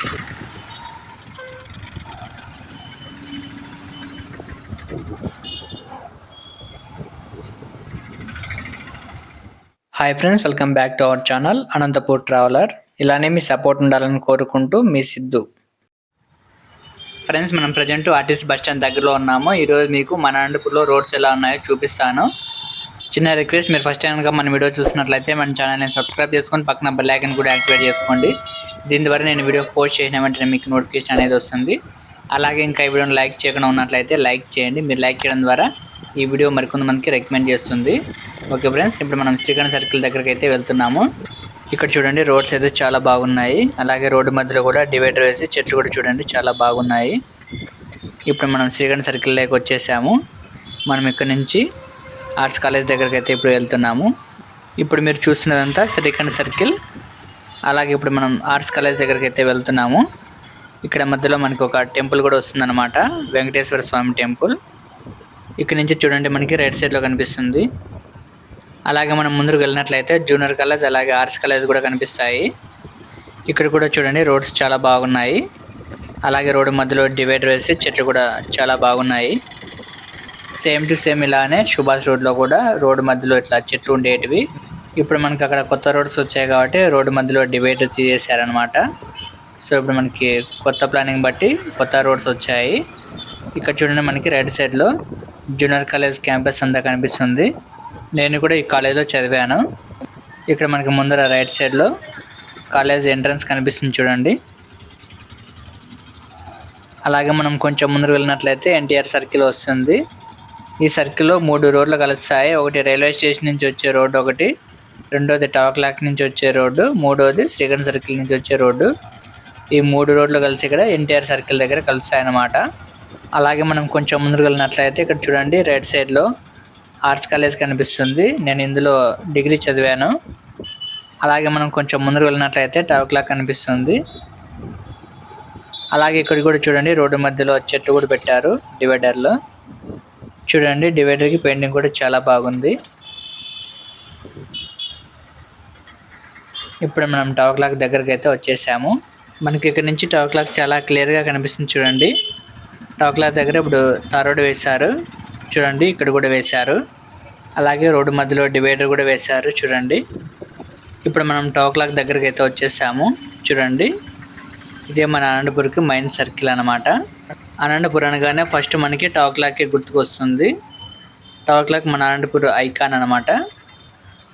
Hi friends, welcome back to our channel Anantapur traveller. ఇలానే మీ support ఉండాలని కోరుకుంటూ మీ సిద్ధు. ఫ్రెండ్స్, మనం ప్రజెంట్ ఆర్టీసీ బస్ స్టాండ్ దగ్గరలో ఉన్నాము. ఈరోజు మీకు మన అనంతపూర్లో రోడ్స్ ఎలా ఉన్నాయో చూపిస్తాను. చిన్న రిక్వెస్ట్, మీరు ఫస్ట్ టైం కనుక మన వీడియో చూసినట్లయితే మన ఛానల్ని సబ్స్క్రైబ్ చేసుకొని పక్కన బెల్ ఐకాన్ కూడా యాక్టివేట్ చేసుకోండి. దీని ద్వారా నేను వీడియో పోస్ట్ చేసిన వెంటనే మీకు నోటిఫికేషన్ అనేది వస్తుంది. అలాగే ఇంకా ఈ వీడియోని లైక్ చేయకుండా ఉన్నట్లయితే లైక్ చేయండి. మీరు లైక్ చేయడం ద్వారా ఈ వీడియో మరికొంతమందికి రికమెండ్ చేస్తుంది. ఓకే ఫ్రెండ్స్, ఇప్పుడు మనం శ్రీకాంత్ సర్కిల్ దగ్గరికి అయితే వెళ్తున్నాము. ఇక్కడ చూడండి, రోడ్స్ అయితే చాలా బాగున్నాయి. అలాగే రోడ్డు మధ్యలో కూడా డివైడర్ వేసి చెట్లు కూడా చూడండి చాలా బాగున్నాయి. ఇప్పుడు మనం శ్రీకాంత్ సర్కిల్లోకి వచ్చేసాము. మనం ఇక్కడ నుంచి ఆర్ట్స్ కాలేజ్ దగ్గరికి అయితే ఇప్పుడు వెళ్తున్నాము. ఇప్పుడు మీరు చూస్తున్నదంతా శ్రీకాంత్ సర్కిల్. అలాగే ఇప్పుడు మనం ఆర్ట్స్ కాలేజ్ దగ్గరికి అయితే వెళ్తున్నాము. ఇక్కడ మధ్యలో మనకి ఒక టెంపుల్ కూడా వస్తుందన్నమాట, వెంకటేశ్వర స్వామి టెంపుల్. ఇక్కడ నుంచి చూడండి మనకి రైట్ సైడ్లో కనిపిస్తుంది. అలాగే మనం ముందుకు వెళ్ళినట్లయితే జూనియర్ కాలేజ్ అలాగే ఆర్ట్స్ కాలేజ్ కూడా కనిపిస్తాయి. ఇక్కడ కూడా చూడండి రోడ్స్ చాలా బాగున్నాయి. అలాగే రోడ్డు మధ్యలో డివైడర్ వేసి చెట్లు కూడా చాలా బాగున్నాయి. సేమ్ టు సేమ్ ఇలానే సుభాష్ రోడ్లో కూడా రోడ్డు మధ్యలో ఇట్లా చెట్లు ఉండేటివి. ఇప్పుడు మనకి అక్కడ కొత్త రోడ్స్ వచ్చాయి కాబట్టి రోడ్డు మధ్యలో డివైడర్ తీసేశారనమాట. సో ఇప్పుడు మనకి కొత్త ప్లానింగ్ బట్టి కొత్త రోడ్స్ వచ్చాయి. ఇక్కడ చూడండి మనకి రైట్ సైడ్లో జూనియర్ కాలేజ్ క్యాంపస్ అంతా కనిపిస్తుంది. నేను కూడా ఈ కాలేజ్లో చదివాను. ఇక్కడ మనకి ముందర రైట్ సైడ్లో కాలేజ్ ఎంట్రన్స్ కనిపిస్తుంది చూడండి. అలాగే మనం కొంచెం ముందుకు వెళ్ళినట్లయితే ఎన్టీఆర్ సర్కిల్ వస్తుంది. ఈ సర్కిల్లో 3 రోడ్లు కలుస్తాయి. ఒకటి రైల్వే స్టేషన్ నుంచి వచ్చే రోడ్డు, ఒకటి రెండోది టవర్ క్లాక్ నుంచి వచ్చే రోడ్డు, మూడోది శ్రీకాంత్ సర్కిల్ నుంచి వచ్చే రోడ్డు. ఈ 3 రోడ్లు కలిసి ఇక్కడ ఎన్టీఆర్ సర్కిల్ దగ్గర కలుస్తాయి అన్నమాట. అలాగే మనం కొంచెం ముందుకు వెళ్ళినట్లయితే ఇక్కడ చూడండి రైట్ సైడ్లో ఆర్ట్స్ కాలేజ్ కనిపిస్తుంది. నేను ఇందులో డిగ్రీ చదివాను. అలాగే మనం కొంచెం ముందుకు వెళ్ళినట్లయితే టవర్ క్లాక్ కనిపిస్తుంది. అలాగే ఇక్కడ కూడా చూడండి రోడ్డు మధ్యలో చెట్లు కూడా పెట్టారు డివైడర్లో. చూడండి డివైడర్కి పెయింటింగ్ కూడా చాలా బాగుంది. ఇప్పుడు మనం టవర్ క్లాక్ దగ్గరికి అయితే వచ్చేసాము. మనకి ఇక్కడ నుంచి టవర్ క్లాక్ చాలా క్లియర్గా కనిపిస్తుంది చూడండి. టవర్ క్లాక్ దగ్గర ఇప్పుడు తార్ రోడ్ వేశారు చూడండి, ఇక్కడ కూడా వేశారు. అలాగే రోడ్డు మధ్యలో డివైడర్ కూడా వేశారు చూడండి. ఇప్పుడు మనం టవర్ క్లాక్ దగ్గరికి అయితే వచ్చేసాము చూడండి. ఇదే మన అనంతపూర్కి మెయిన్ సర్కిల్ అనమాట. అనంతపూర్ అనగానే ఫస్ట్ మనకి టవర్ క్లాక్కే గుర్తుకొస్తుంది. టవర్ క్లాక్ మన అనంతపూర్ ఐకాన్ అనమాట.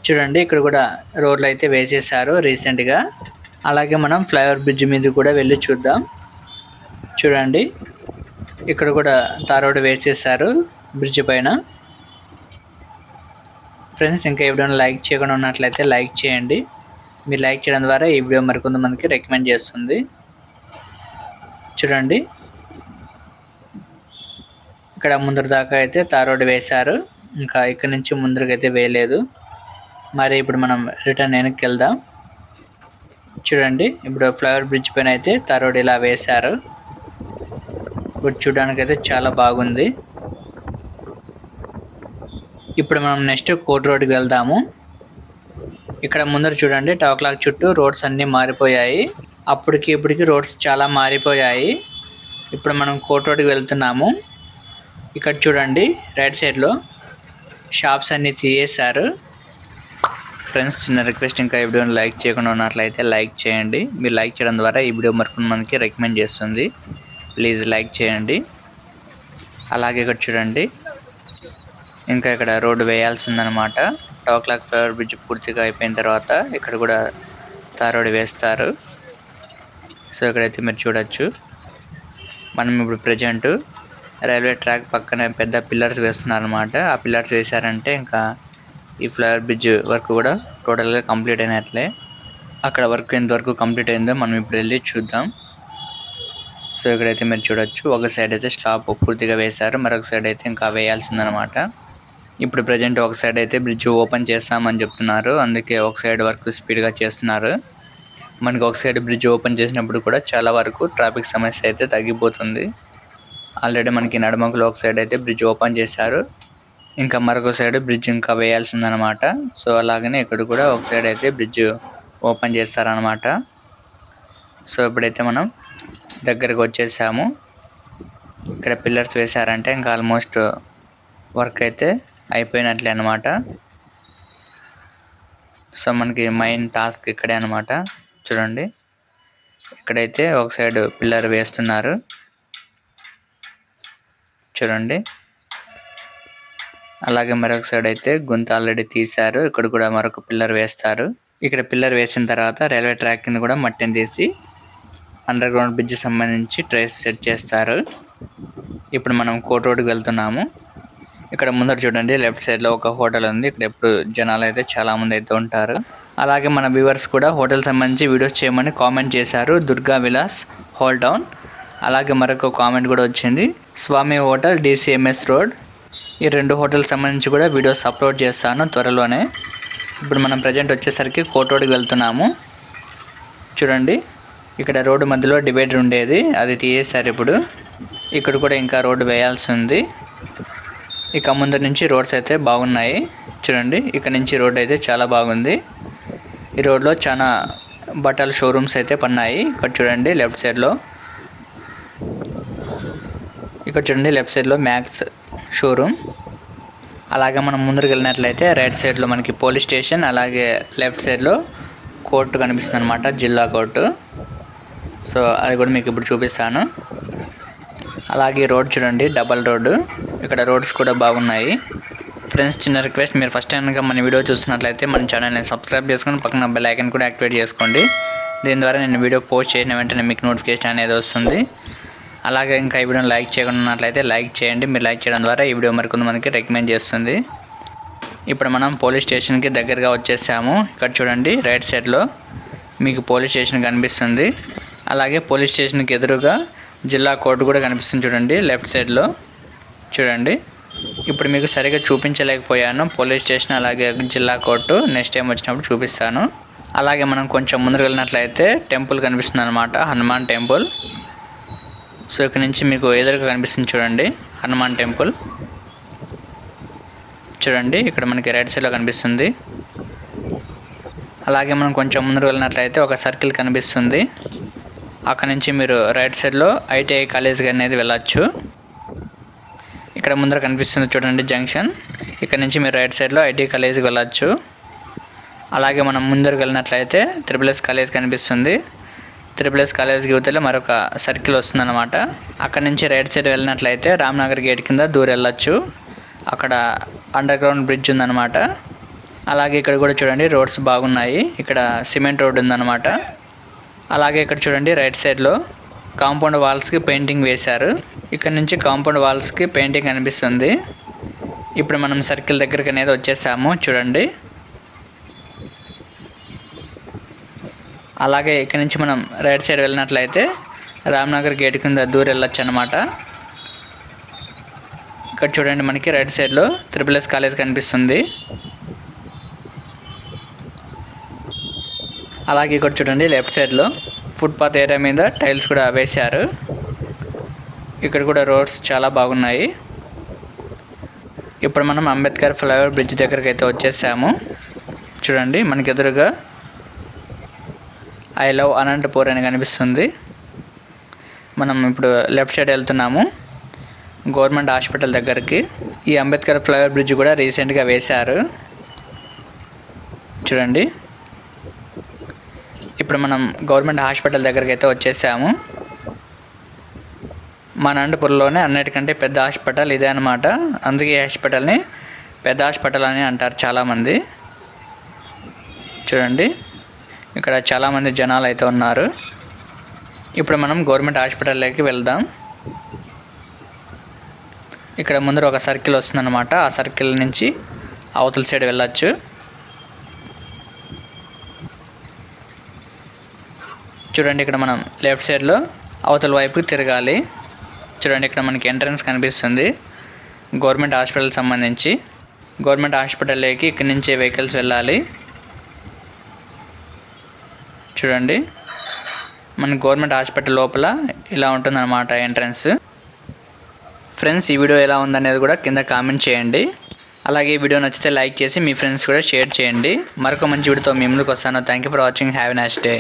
చూడండి ఇక్కడ కూడా రోడ్లు అయితే వేసేసారు రీసెంట్గా. అలాగే మనం ఫ్లైఓవర్ బ్రిడ్జ్ మీద కూడా వెళ్ళి చూద్దాం. చూడండి ఇక్కడ కూడా తార్ రోడ్ వేసేసారు బ్రిడ్జ్ పైన. ఫ్రెండ్స్, ఇంకా ఈ వీడియోని లైక్ చేయకుండా ఉన్నట్లయితే లైక్ చేయండి. మీరు లైక్ చేయడం ద్వారా ఈ వీడియో మరికొంతమందికి రికమెండ్ చేస్తుంది. చూడండి ఇక్కడ ముందర దాకా అయితే తార్ రోడ్ వేశారు. ఇంకా ఇక్కడ నుంచి ముందరకైతే వేయలేదు. మరి ఇప్పుడు మనం రిటర్న్ వెనక్కి వెళ్దాం. చూడండి ఇప్పుడు ఫ్లైఓవర్ బ్రిడ్జ్ పైన అయితే తార్ రోడ్ ఇలా వేశారు. ఇప్పుడు చూడడానికి అయితే చాలా బాగుంది. ఇప్పుడు మనం నెక్స్ట్ కోట్ రోడ్కి వెళ్దాము. ఇక్కడ ముందర చూడండి టవర్ క్లాక్ చుట్టూ రోడ్స్ అన్నీ మారిపోయాయి. అప్పటికి ఇప్పటికి రోడ్స్ చాలా మారిపోయాయి. ఇప్పుడు మనం కోట్ రోడ్కి వెళ్తున్నాము. ఇక్కడ చూడండి రైట్ సైడ్లో షాప్స్ అన్నీ తీసేశారు. ఫ్రెండ్స్, చిన్న రిక్వెస్ట్, ఇంకా ఈ వీడియోని లైక్ చేయకుండా ఉన్నట్లయితే లైక్ చేయండి. మీరు లైక్ చేయడం ద్వారా ఈ వీడియో మరికొంతమందికి రికమెండ్ చేస్తుంది. ప్లీజ్ లైక్ చేయండి. అలాగే ఇక్కడ చూడండి ఇంకా ఇక్కడ రోడ్డు వేయాల్సిందనమాట. టవర్ క్లాక్ ఫ్లైఓవర్ బ్రిడ్జ్ పూర్తిగా అయిపోయిన తర్వాత ఇక్కడ కూడా తార్ రోడ్ వేస్తారు. సో ఇక్కడైతే మీరు చూడొచ్చు. మనం ఇప్పుడు ప్రజెంట్ రైల్వే ట్రాక్ పక్కన పెద్ద పిల్లర్స్ వేస్తున్నారనమాట. ఆ పిల్లర్స్ వేశారంటే ఇంకా ఈ ఫ్లైఓవర్ బ్రిడ్జ్ వర్క్ కూడా టోటల్గా కంప్లీట్ అయినట్లే. అక్కడ వర్క్ ఎంతవరకు కంప్లీట్ అయిందో మనం ఇప్పుడు వెళ్ళి చూద్దాం. సో ఇక్కడైతే మీరు చూడొచ్చు, ఒక సైడ్ అయితే స్లాబ్ పూర్తిగా వేశారు, మరొక సైడ్ అయితే ఇంకా వేయాల్సిందనమాట. ఇప్పుడు ప్రజెంట్ ఒక సైడ్ అయితే బ్రిడ్జ్ ఓపెన్ చేస్తామని చెప్తున్నారు. అందుకే ఒక సైడ్ వర్క్ స్పీడ్గా చేస్తున్నారు. మనకి ఒక సైడ్ బ్రిడ్జ్ ఓపెన్ చేసినప్పుడు కూడా చాలా వరకు ట్రాఫిక్ సమస్య అయితే తగ్గిపోతుంది. ఆల్రెడీ మనకి నడుమకులో ఒక సైడ్ అయితే బ్రిడ్జ్ ఓపెన్ చేశారు. ఇంకా మరొక సైడ్ బ్రిడ్జ్ ఇంకా వేయాల్సిందనమాట. సో అలాగనే ఇక్కడ కూడా ఒక సైడ్ అయితే బ్రిడ్జ్ ఓపెన్ చేస్తారనమాట. సో ఇప్పుడైతే మనం దగ్గరకు వచ్చేసాము. ఇక్కడ పిల్లర్స్ వేసారంటే ఇంకా ఆల్మోస్ట్ వర్క్ అయితే అయిపోయినట్లే అనమాట. సో మనకి మెయిన్ టాస్క్ ఇక్కడే అనమాట. చూడండి, ఇక్కడైతే ఒక సైడ్ పిల్లర్ వేస్తున్నారు. చూడండి, అలాగే మరొక సైడ్ అయితే గుంత ఆల్రెడీ తీశారు. ఇక్కడ కూడా మరొక పిల్లర్ వేస్తారు. ఇక్కడ పిల్లర్ వేసిన తర్వాత రైల్వే ట్రాక్ కింద కూడా మట్టిని తీసి అండర్ గ్రౌండ్ బ్రిడ్జ్ సంబంధించి ట్రేస్ సెట్ చేస్తారు. ఇప్పుడు మనం కోట్ రోడ్కి వెళ్తున్నాము. ఇక్కడ ముందర చూడండి, లెఫ్ట్ సైడ్లో ఒక హోటల్ ఉంది. ఇక్కడ ఎప్పుడు జనాలు అయితే చాలా మంది అయితే ఉంటారు. అలాగే మన వ్యూవర్స్ కూడా హోటల్ సంబంధించి వీడియోస్ చేయమని కామెంట్ చేశారు. Durga Vilas whole town. అలాగే మరొక కామెంట్ కూడా వచ్చింది, స్వామి హోటల్ DCMS రోడ్. ఈ 2 హోటల్ సంబంధించి కూడా వీడియోస్ అప్లోడ్ చేస్తాను త్వరలోనే. ఇప్పుడు మనం ప్రజెంట్ వచ్చేసరికి కోట్ రోడ్కి వెళ్తున్నాము. చూడండి, ఇక్కడ రోడ్డు మధ్యలో డివైడర్ ఉండేది, అది తీసేశారు ఇప్పుడు. ఇక్కడ కూడా ఇంకా రోడ్డు వేయాల్సి ఉంది. ఇక ముందర నుంచి రోడ్స్ అయితే బాగున్నాయి. చూడండి, ఇక్కడ నుంచి రోడ్ అయితే చాలా బాగుంది. ఈ రోడ్లో చాలా బట్టల షోరూమ్స్ అయితే పన్నాయి. ఇక్కడ చూడండి లెఫ్ట్ సైడ్లో, ఇక్కడ చూడండి లెఫ్ట్ సైడ్లో మ్యాక్స్ షోరూమ్. అలాగే మనం ముందరికి వెళ్ళినట్లయితే రైట్ సైడ్లో మనకి పోలీస్ స్టేషన్, అలాగే లెఫ్ట్ సైడ్లో కోర్టు కనిపిస్తుంది అనమాట, జిల్లా కోర్టు. సో అది కూడా మీకు ఇప్పుడు చూపిస్తాను. అలాగే రోడ్ చూడండి, డబల్ రోడ్డు. ఇక్కడ రోడ్స్ కూడా బాగున్నాయి. ఫ్రెండ్స్, చిన్న రిక్వెస్ట్, మీరు ఫస్ట్ టైం కనుక మన వీడియో చూస్తున్నట్లయితే మన ఛానల్ని సబ్స్క్రైబ్ చేసుకొని పక్కన బెల్ ఐకాన్ కూడా యాక్టివేట్ చేసుకోండి. దీని ద్వారా నేను వీడియో పోస్ట్ చేసిన వెంటనే మీకు నోటిఫికేషన్ అనేది వస్తుంది. అలాగే ఇంకా ఈ వీడియోని లైక్ చేయకుండా ఉన్నట్లయితే లైక్ చేయండి. మీరు లైక్ చేయడం ద్వారా ఈ వీడియో మరికొంతమందికి రికమెండ్ చేస్తుంది. ఇప్పుడు మనం పోలీస్ స్టేషన్కి దగ్గరగా వచ్చేసాము. ఇక్కడ చూడండి రైట్ సైడ్లో మీకు పోలీస్ స్టేషన్ కనిపిస్తుంది. అలాగే పోలీస్ స్టేషన్కి ఎదురుగా జిల్లా కోర్టు కూడా కనిపిస్తుంది. చూడండి లెఫ్ట్ సైడ్లో. చూడండి, ఇప్పుడు మీకు సరిగ్గా చూపించలేకపోయాను పోలీస్ స్టేషన్ అలాగే జిల్లా కోర్టు. నెక్స్ట్ టైం వచ్చినప్పుడు చూపిస్తాను. అలాగే మనం కొంచెం ముందుకు వెళ్ళినట్లయితే టెంపుల్ కనిపిస్తుంది అనమాట, హనుమాన్ టెంపుల్. సో ఇక్కడ నుంచి మీకు ఎదురుగా కనిపిస్తుంది చూడండి హనుమాన్ టెంపుల్. చూడండి, ఇక్కడ మనకి రైట్ సైడ్లో కనిపిస్తుంది. అలాగే మనం కొంచెం ముందుకు వెళ్ళినట్లయితే ఒక సర్కిల్ కనిపిస్తుంది. అక్కడ నుంచి మీరు రైట్ సైడ్లో ITI కాలేజ్కి అనేది వెళ్ళచ్చు. ఇక్కడ ముందర కనిపిస్తుంది చూడండి జంక్షన్. ఇక్కడ నుంచి మీరు రైట్ సైడ్లో ITI కాలేజ్కి వెళ్ళచ్చు. అలాగే మనం ముందరకు వెళ్ళినట్లయితే SSS కాలేజ్ కనిపిస్తుంది. SSS కాలేజ్కి యువతలో మరొక సర్కిల్ వస్తుందన్నమాట. అక్కడ నుంచి రైట్ సైడ్ వెళ్ళినట్లయితే రామ్నగర్ గేట్ కింద దూరం వెళ్ళచ్చు. అక్కడ అండర్ గ్రౌండ్ బ్రిడ్జ్ ఉందన్నమాట. అలాగే ఇక్కడ కూడా చూడండి రోడ్స్ బాగున్నాయి. ఇక్కడ సిమెంట్ రోడ్ ఉందన్నమాట. అలాగే ఇక్కడ చూడండి రైట్ సైడ్లో కాంపౌండ్ వాల్స్కి పెయింటింగ్ వేశారు. ఇక్కడ నుంచి కాంపౌండ్ వాల్స్కి పెయింటింగ్ కనిపిస్తుంది. ఇప్పుడు మనం సర్కిల్ దగ్గరికి అనేది వచ్చేసాము. చూడండి, అలాగే ఇక్కడ నుంచి మనం రైట్ సైడ్ వెళ్ళినట్లయితే రామ్నగర్ గేట్ కింద దూరం వెళ్ళొచ్చు అనమాట. ఇక్కడ చూడండి మనకి రైట్ సైడ్లో SSS కాలేజ్ కనిపిస్తుంది. అలాగే ఇక్కడ చూడండి లెఫ్ట్ సైడ్లో ఫుట్పాత్ ఏరియా మీద టైల్స్ కూడా వేశారు. ఇక్కడ కూడా రోడ్స్ చాలా బాగున్నాయి. ఇప్పుడు మనం అంబేద్కర్ ఫ్లైఓవర్ బ్రిడ్జ్ దగ్గరికి అయితే వచ్చేసాము. చూడండి, మనకి ఎదురుగా ఐ లవ్ అనంతపూర్ అని కనిపిస్తుంది. మనం ఇప్పుడు లెఫ్ట్ సైడ్ వెళ్తున్నాము గవర్నమెంట్ హాస్పిటల్ దగ్గరికి. ఈ అంబేద్కర్ ఫ్లైఓవర్ బ్రిడ్జ్ కూడా రీసెంట్గా వేశారు. చూడండి, ఇప్పుడు మనం గవర్నమెంట్ హాస్పిటల్ దగ్గరికి అయితే వచ్చేసాము. మన అనంతపూర్లోనే అన్నిటికంటే పెద్ద హాస్పిటల్ ఇదే అనమాట. అందుకే ఈ హాస్పిటల్ని పెద్ద హాస్పిటల్ అని అంటారు చాలామంది. చూడండి, ఇక్కడ చాలామంది జనాలు అయితే ఉన్నారు. ఇప్పుడు మనం గవర్నమెంట్ హాస్పిటల్లోకి వెళ్దాం. ఇక్కడ ముందర ఒక సర్కిల్ వస్తుందన్నమాట. ఆ సర్కిల్ నుంచి అవతల సైడ్ వెళ్ళచ్చు. చూడండి, ఇక్కడ మనం లెఫ్ట్ సైడ్లో అవతల వైపుకి తిరగాలి. చూడండి, ఇక్కడ మనకి ఎంట్రన్స్ కనిపిస్తుంది గవర్నమెంట్ హాస్పిటల్ సంబంధించి. గవర్నమెంట్ హాస్పిటల్లోకి ఇక్కడి నుంచే వెహికల్స్ వెళ్ళాలి. చూడండి, మన గవర్నమెంట్ హాస్పిటల్ లోపల ఇలా ఉంటుందన్నమాట ఎంట్రన్స్. ఫ్రెండ్స్, ఈ వీడియో ఎలా ఉందనేది కూడా కింద కామెంట్ చేయండి. అలాగే ఈ వీడియో నచ్చితే లైక్ చేసి మీ ఫ్రెండ్స్ కూడా షేర్ చేయండి. మరొక మంచి వీడియోతో మీ ముందుకు వస్తాను. Thank you for watching. Have a nice day.